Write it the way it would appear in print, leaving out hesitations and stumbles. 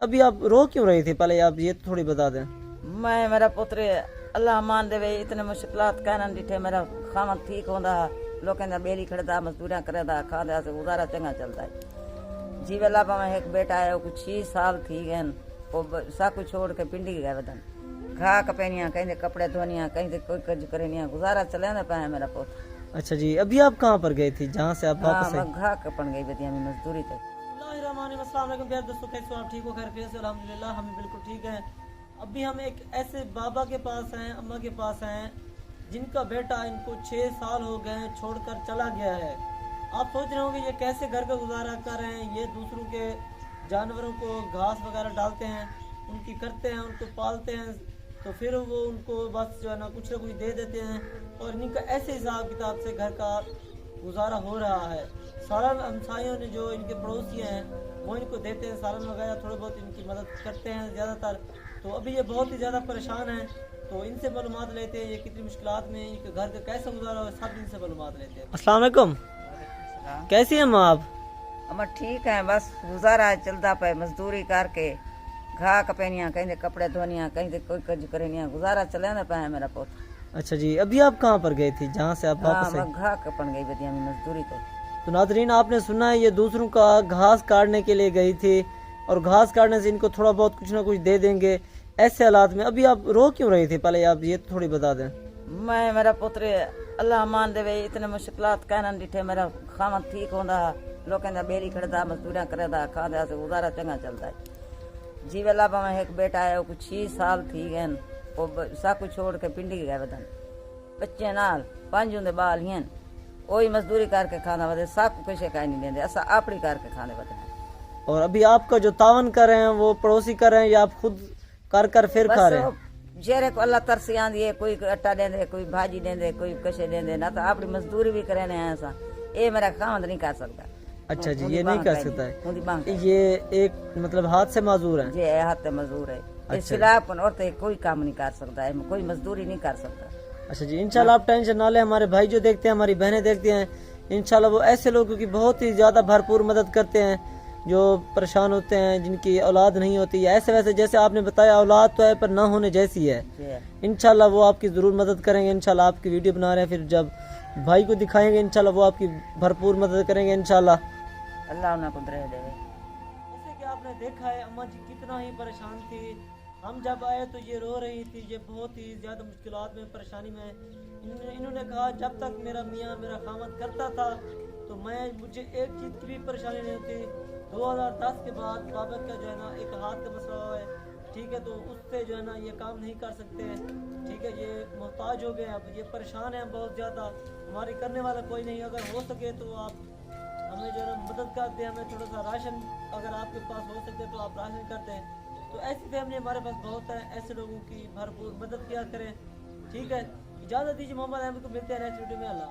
अभी आप रो क्यों रही थी, पहले आप ये तो थोड़ी बता दें। मैं मेरा पुत्र अल्लाह मान देवे इतने मुश्किलात कहना डिठे मेरा खाना ठीक होंदा लोग बेली खड़दा मजदूरियां करेदा खादा से गुजारा चंगा चलता है। जीवेला में एक बेटा है वो 6 साल थी गए वो साकू छोड़ के पिंडी गए वदन घा कपेनिया कहीं कपड़े धोनिया कहीं कोई कज करेनिया गुजारा चले ना पाए मेरा पुत्र। अच्छा जी, अभी आप कहाँ पर गए थी जहाँ से आप वापस मैं घा कपन गई बदिया में मजदूरी थे। अस्सलाम वालेकुम प्यारे दोस्तों, कैसे हो आप? ठीक हो? खैर से अल्हम्दुलिल्लाह हम बिल्कुल ठीक हैं। अभी हम एक ऐसे बाबा के पास हैं, अम्मा के पास हैं जिनका बेटा इनको 6 साल हो गए हैं छोड़कर चला गया है। आप सोच रहे होंगे ये कैसे घर का गुजारा कर रहे हैं। ये दूसरों के जानवरों को घास वगैरह डालते हैं, उनकी करते हैं, उनको पालते हैं, तो फिर वो उनको बस जो है ना कुछ दे देते हैं और इनका ऐसे हिसाब किताब से घर का गुजारा हो रहा है। सालन हमसायों ने जो इनके पड़ोसी हैं वो इनको देते हैं, सालन वगैरह थोड़े बहुत इनकी मदद करते हैं ज़्यादातर। तो अभी ये बहुत ही ज़्यादा परेशान हैं, तो इनसे मालूमात लेते हैं ये कितनी मुश्किलात में इनके घर का कैसे गुजारा हो, सब इनसे मालूमात लेते हैं। अस्सलाम वालेकुम, कैसी हैं माँ आप? हम ठीक है, बस गुजारा चलता पे मजदूरी करके घा कपेनिया कहीं कपड़े धोनिया कहीं कोई कज करेनिया गुजारा चले ना पाए मेरा पुत्र। अच्छा जी, अभी आप कहाँ पर गए थी जहाँ से आप वापस मैं घा कपन गई बदिया में मजदूरी थे। तो नादरीन, आपने सुना है ये दूसरों का घास काटने के लिए गई थी और घास काटने से इनको थोड़ा बहुत कुछ ना कुछ दे देंगे। ऐसे हालात में अभी आप रो क्यों रही थी, पहले आप ये तो थोड़ी बता दें। मैं मेरा पुत्र अल्लाह मान देवे इतने मुश्किलात कहना डिठे मेरा खाना ठीक होंदा लोग बेली खड़दा मजदूरियां करेदा खादा से गुजारा चंगा चलता है। जीवेला में एक बेटा है वो 6 साल थी गए वो साकू छोड़ के पिंडी गए वदन बच्चे नाल 5 होंदे बाल ही वही मजदूरी करके खाना वदे साकू किसे कहीं नहीं देंगे असा अपनी करके खाने वदे। और अभी आपका जो तावन कर रहे हैं वो पड़ोसी कर रहे हैं या आप खुद कर कर फिर खा रहे हैं? जेरे को अल्लाह तरसी आंदी है, कोई आटा देंदे कोई भाजी देंदे कोई कशे देंदे ना तो अपनी मजदूरी भी करे ने ऐसा ये मेरा खामद नहीं कर सकता। अच्छा जी, ये नहीं कर सकता है, ये एक मतलब हाथ से मजदूर है। ये हाथ से मजदूर है। अच्छा। सिलाप और तो कोई काम नहीं कर सकता है, कोई मजदूरी नहीं कर सकता। अच्छा जी, इंशाल्लाह आप टेंशन ना ले। हमारे भाई जो देखते हैं, हमारी बहनें देखती हैं, इंशाल्लाह वो ऐसे लोगों की बहुत ही ज्यादा भरपूर मदद करते हैं जो परेशान होते हैं, जिनकी औलाद नहीं होती है। ऐसे वैसे जैसे आपने बताया औलाद तो है पर ना होने जैसी है। इंशाल्लाह वो आपकी जरूर मदद करेंगे। इंशाल्लाह आपकी वीडियो बना रहे हैं, फिर जब भाई को दिखाएंगे इंशाल्लाह वो आपकी भरपूर मदद करेंगे इंशाल्लाह। अल्लाह उन्हें कुदरत देवे। जैसे कि आपने देखा है अम्मा जी कितना ही परेशान थी। हम जब आए तो ये रो रही थी, ये बहुत ही ज़्यादा मुश्किलात में परेशानी में। इन्होंने कहा जब तक मेरा मियाँ मेरा खामद करता था तो मुझे एक चीज़ की भी परेशानी नहीं होती। 2010 के बाद बाबा का जो है ना एक हाथ का मसला हुआ है, ठीक है, तो उससे जो है ना ये काम नहीं कर सकते हैं, ठीक है, ये मोहताज हो गए, अब ये परेशान हैं बहुत ज़्यादा। हमारी करने वाला कोई नहीं, अगर हो सके तो आप हमें जो है ना मदद कर दें, हमें थोड़ा सा राशन अगर आपके पास हो सके तो आप राशन कर दें। तो ऐसी फैमिली हमारे पास बहुत है, ऐसे लोगों की भरपूर मदद किया करें। ठीक है, इजाज़त दीजिए, मोहम्मद अहमद को मिलते हैं नेक्स्ट वीडियो में। अल्लाह।